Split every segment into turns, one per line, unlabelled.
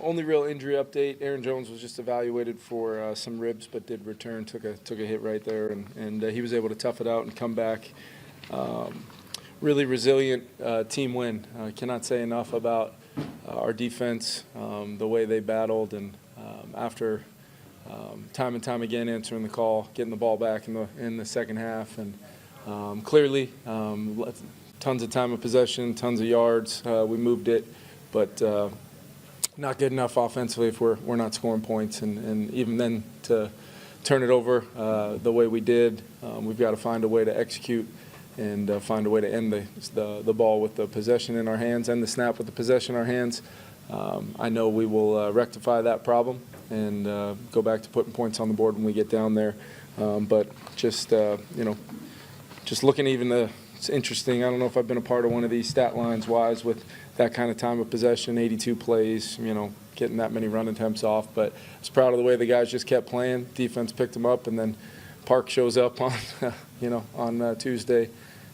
Only real injury update, Aaron Jones was just evaluated for some ribs, but did return, took a hit right there, and he was able to tough it out and come back. Really resilient team win. Cannot say enough about our defense, the way they battled, and after time and time again answering the call, getting the ball back in the second half, and clearly tons of time of possession, tons of yards. We moved it, but not good enough offensively if we're not scoring points, and even then to turn it over the way we did, we've got to find a way to execute and find a way to end the ball with the possession in our hands and the snap with the possession in our hands. I know we will rectify that problem and go back to putting points on the board when we get down there. But just just looking even it's interesting. I don't know if I've been a part of one of these stat lines wise with that kind of time of possession, 82 plays, getting that many run attempts off. But I was proud of the way the guys just kept playing. Defense picked them up, and then Park shows up on on Tuesday,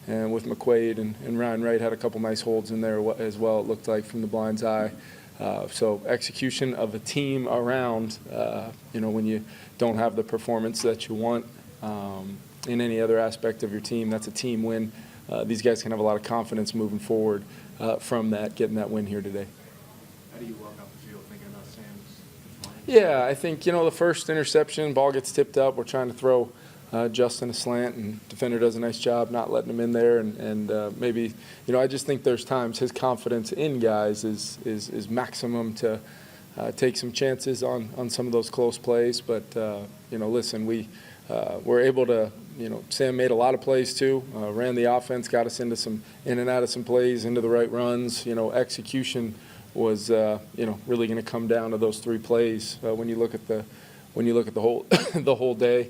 and with McQuaid and Ryan Wright had a couple nice holds in there as well. It looked like from the blind's eye. So execution of a team around, when you don't have the performance that you want in any other aspect of your team, that's a team win. These guys can have a lot of confidence moving forward from that, getting that win here today.
How do you walk off the field thinking about Sam's performance?
Yeah, I think, the first interception, ball gets tipped up. We're trying to throw Justin a slant, and defender does a nice job not letting him in there. And maybe, I just think there's times his confidence in guys is maximum to take some chances on some of those close plays. But, listen, we're able to, Sam made a lot of plays too, ran the offense, got us into in and out of some plays, into the right runs. Execution was, really going to come down to those three plays when you look at the whole the whole day.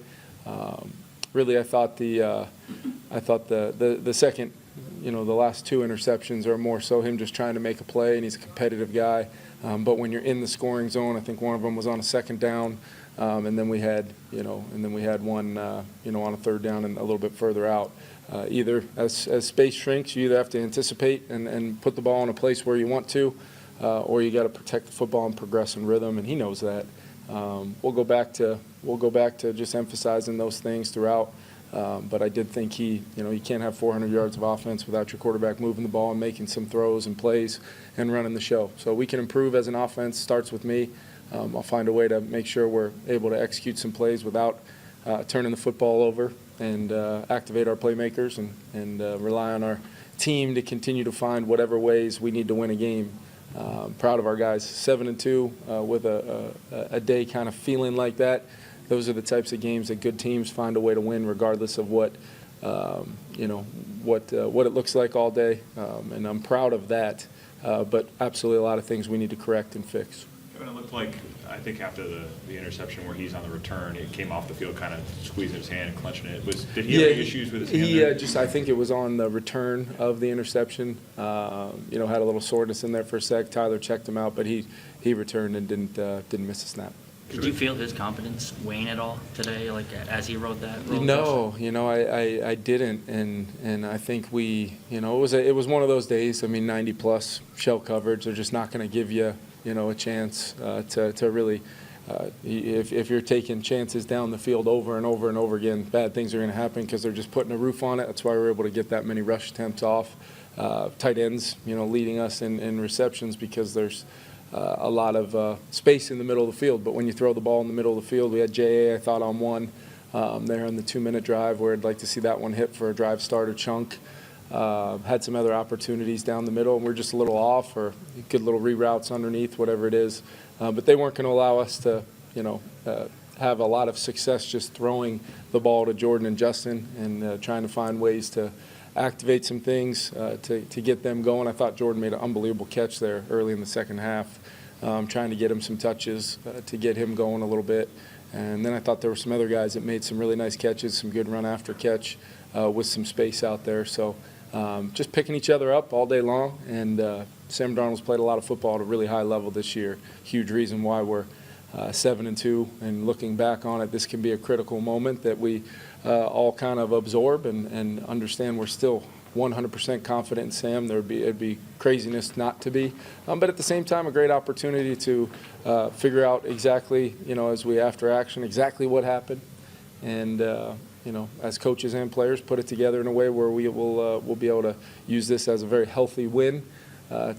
Really, I thought the second, the last two interceptions are more so him just trying to make a play, and he's a competitive guy. But when you're in the scoring zone, I think one of them was on a second down, and then we had, one, on a third down and a little bit further out. Either as space shrinks, you either have to anticipate and put the ball in a place where you want to, or you got to protect the football and progress in rhythm, and he knows that. We'll go back to just emphasizing those things throughout. But I did think you can't have 400 yards of offense without your quarterback moving the ball and making some throws and plays and running the show. So we can improve as an offense. Starts with me. I'll find a way to make sure we're able to execute some plays without turning the football over, and activate our playmakers and rely on our team to continue to find whatever ways we need to win a game. Proud of our guys, 7-2 with a day kind of feeling like that. Those are the types of games that good teams find a way to win, regardless of what it looks like all day. And I'm proud of that. But absolutely a lot of things we need to correct and fix.
Kevin, it looked like, I think after the interception where he's on the return, it came off the field kind of squeezing his hand and clenching it. Did he have any issues with his hand?
I think it was on the return of the interception. Had a little soreness in there for a sec. Tyler checked him out, but he returned and didn't miss a snap.
Did you feel his confidence wane at all today, like as he rode that roller
coaster? No, I didn't, and I think it was one of those days. I mean, 90+ shell coverage, they're just not going to give you a chance to really. If you're taking chances down the field over and over and over again, bad things are going to happen because they're just putting a roof on it. That's why we're able to get that many rush attempts off. Tight ends, leading us in receptions because there's a lot of space in the middle of the field. But when you throw the ball in the middle of the field, we had J.A., I thought, on one there on the 2-minute drive where I'd like to see that one hit for a drive starter chunk. Had some other opportunities down the middle, and we're just a little off, or good little reroutes underneath, whatever it is. But they weren't going to allow us to, have a lot of success just throwing the ball to Jordan and Justin and trying to find ways to activate some things to get them going. I thought Jordan made an unbelievable catch there early in the second half, trying to get him some touches to get him going a little bit. And then I thought there were some other guys that made some really nice catches, some good run after catch with some space out there. So just picking each other up all day long. And Sam Darnold's played a lot of football at a really high level this year. Huge reason why we're 7-2. And looking back on it, this can be a critical moment that we all kind of absorb and understand we're still 100% confident in Sam. It'd be craziness not to be. But at the same time, a great opportunity to figure out exactly, as we after action, exactly what happened. And, as coaches and players, put it together in a way where we'll be able to use this as a very healthy win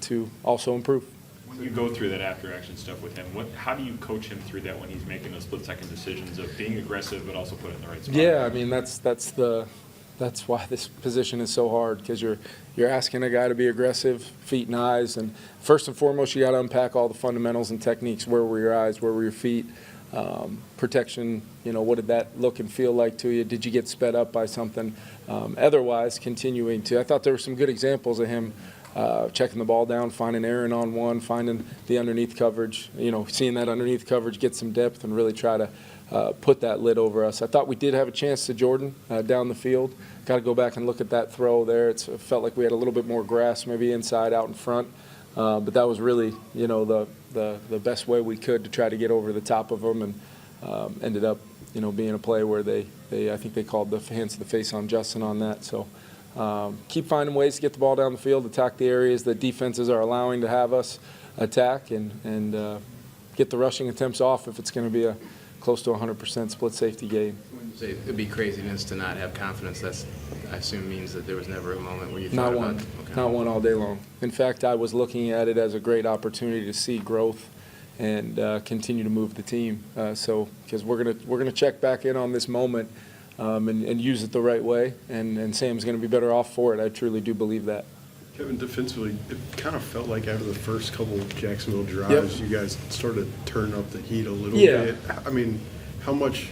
to also improve.
When you go through that after-action stuff with him, how do you coach him through that when he's making those split-second decisions of being aggressive but also put it in the right spot?
Yeah, I mean that's why this position is so hard, because you're asking a guy to be aggressive, feet and eyes, and first and foremost you got to unpack all the fundamentals and techniques. Where were your eyes? Where were your feet? Protection. What did that look and feel like to you? Did you get sped up by something? Otherwise, continuing to. I thought there were some good examples of him. Checking the ball down, finding Aaron on one, finding the underneath coverage, seeing that underneath coverage get some depth and really try to put that lid over us. I thought we did have a chance to Jordan down the field. Got to go back and look at that throw there. It felt like we had a little bit more grass, maybe inside, out in front. But that was really, the best way we could to try to get over the top of them, and ended up, being a play where I think they called the hands to the face on Justin on that. So. Keep finding ways to get the ball down the field, attack the areas that defenses are allowing to have us attack, and get the rushing attempts off if it's going to be a close to 100% split safety game.
When you say it'd be craziness to not have confidence, that's, I assume, means that there was never a moment where you thought
Not
about
one.
it? Okay.
Not one all day long. In fact, I was looking at it as a great opportunity to see growth and continue to move the team. Because we're gonna check back in on this moment. And use it the right way, and Sam's going to be better off for it. I truly do believe that.
Kevin, defensively, it kind of felt like after the first couple of Jacksonville drives, you guys started to turn up the heat a little bit. I mean, how much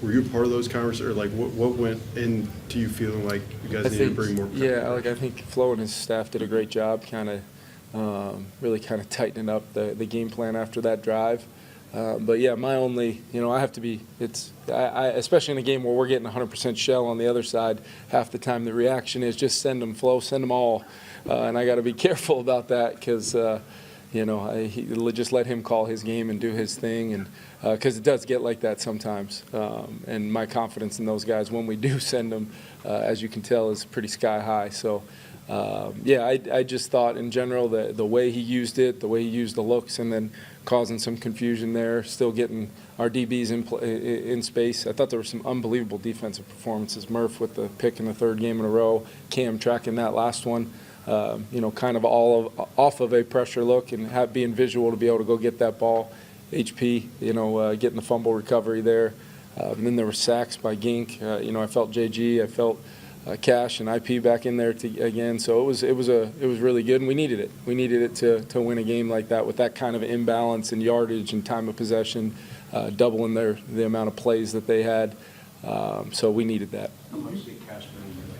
were you part of those conversations, or like what went into you feeling like you guys needed to bring more pressure?
Yeah, I think Flo and his staff did a great job really tightening up the game plan after that drive. But yeah, my only, I have to be, especially in a game where we're getting 100% shell on the other side, half the time the reaction is just send them, Flo, send them all. And I got to be careful about that, because, just let him call his game and do his thing. And because it does get like that sometimes. And my confidence in those guys when we do send them, as you can tell, is pretty sky high. So, I just thought in general that the way he used it, the way he used the looks, and then causing some confusion there, still getting our DBs in space. I thought there were some unbelievable defensive performances. Murph with the pick in the third game in a row, Cam tracking that last one, kind of off of a pressure look and being visual to be able to go get that ball. HP, getting the fumble recovery there. And then there were sacks by Gink. I felt JG, I felt Cash and IP back in there again, so it was really good, and we needed it. We needed it to win a game like that with that kind of imbalance in yardage and time of possession, doubling the amount of plays that they had. So we needed that.
How much did Cash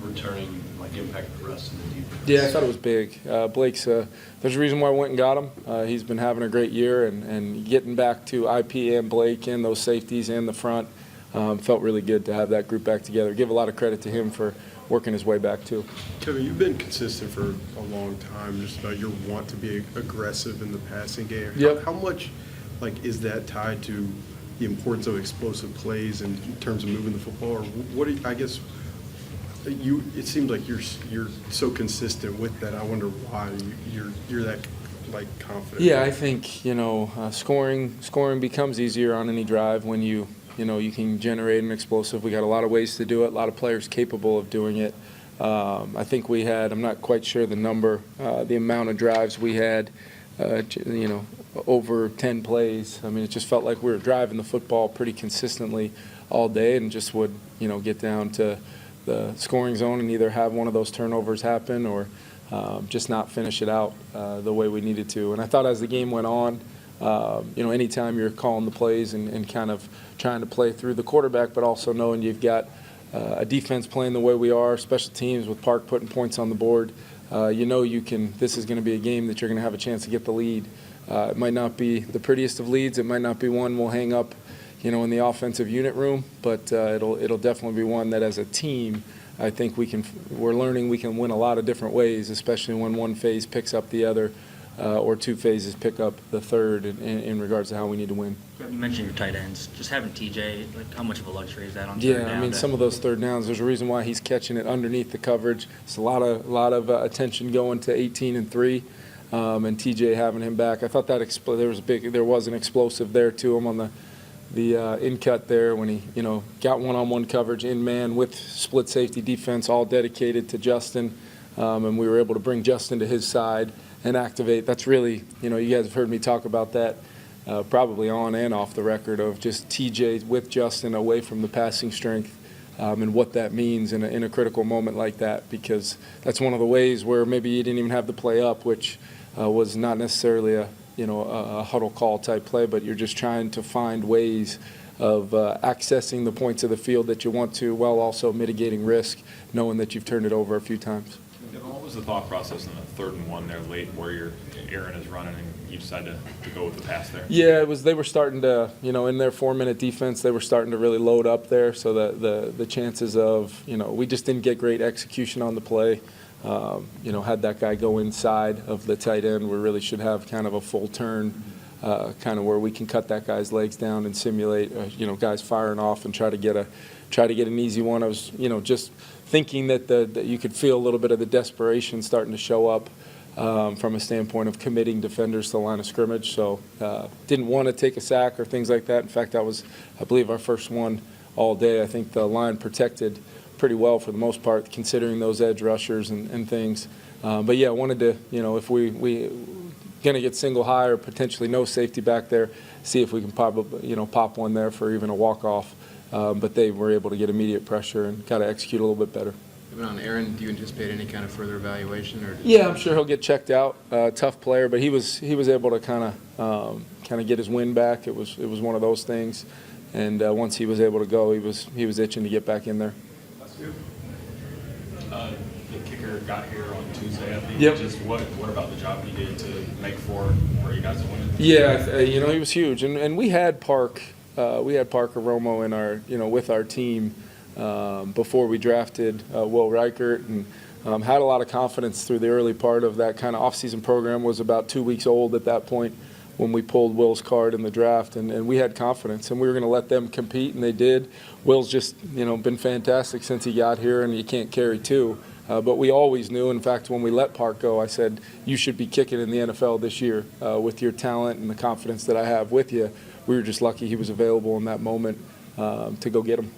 returning impact the rest of the defense?
Yeah, I thought it was big. Blake's there's a reason why I went and got him. He's been having a great year, and getting back to IP and Blake and those safeties and the front felt really good to have that group back together. Give a lot of credit to him for working his way back too.
Kevin, you've been consistent for a long time just about your want to be aggressive in the passing game.
Yep.
How much is that tied to the importance of explosive plays in terms of moving the football, or what? It seems like you're so consistent with that. I wonder why you're that confident.
Yeah, I think scoring becomes easier on any drive when you can generate an explosive. We got a lot of ways to do it, a lot of players capable of doing it. I think we had, I'm not quite sure the number, the amount of drives we had, over 10 plays. I mean, it just felt like we were driving the football pretty consistently all day, and just would, get down to the scoring zone and either have one of those turnovers happen or just not finish it out the way we needed to. And I thought as the game went on, anytime you're calling the plays and kind of trying to play through the quarterback, but also knowing you've got a defense playing the way we are, special teams with Park putting points on the board, this is going to be a game that you're going to have a chance to get the lead. It might not be the prettiest of leads. It might not be one we'll hang up, in the offensive unit room, but it'll definitely be one that as a team, I think we're learning we can win a lot of different ways, especially when one phase picks up the other. or 2 phases pick up the third in regards to how we need to win.
You mentioned your tight ends. Just having TJ, like, how much of a luxury is that on third
Yeah,
down?
I mean, some of those third downs, there's a reason why he's catching it underneath the coverage. It's a lot of attention going to 18 and 3, and TJ having him back. I thought that there was an explosive there to him on the in cut there when he got one-on-one coverage in man with split safety defense, all dedicated to Justin, and we were able to bring Justin to his side and activate. That's really, you guys have heard me talk about that. Probably on and off the record of just TJ with Justin away from the passing strength, and what that means in a critical moment like that, because that's one of the ways where maybe you didn't even have the play up, which was not necessarily a huddle call type play, but you're just trying to find ways of accessing the points of the field that you want to while also mitigating risk, knowing that you've turned it over a few times.
What was the thought process in the 3rd and 1 there late where Aaron is running and you decide to go with the pass there?
Yeah, they were starting to, in their 4-minute defense, they were starting to really load up there, so that the chances of, we just didn't get great execution on the play. Had that guy go inside of the tight end, we really should have kind of a full turn, kind of where we can cut that guy's legs down and simulate, guys firing off and try to get an easy one. I was, just thinking that you could feel a little bit of the desperation starting to show up from a standpoint of committing defenders to the line of scrimmage. So didn't want to take a sack or things like that. In fact, that was, I believe, our first one all day. I think the line protected pretty well for the most part, considering those edge rushers and things. But yeah, I wanted to, if we going to get single high or potentially no safety back there, see if we can pop one there for even a walk-off. But they were able to get immediate pressure and kind of execute a little bit better.
On Aaron, do you anticipate any kind of further evaluation?
Yeah, I'm sure he'll get checked out. Tough player, but he was able to kind of get his win back. It was one of those things, and once he was able to go, he was itching to get back in there.
That's good. The kicker got here on Tuesday, I think.
Yep.
Just what about the job he did to make for where you guys are winning?
Yeah, he was huge, and we had Parker Romo in our with our team before we drafted Will Reichert, and had a lot of confidence through the early part of that kind of offseason program. Was about 2 weeks old at that point when we pulled Will's card in the draft, and we had confidence, and we were going to let them compete, and they did. Will's just been fantastic since he got here, and you can't carry two. But we always knew, in fact, when we let Park go, I said, you should be kicking in the NFL this year with your talent and the confidence that I have with you. We were just lucky he was available in that moment to go get him.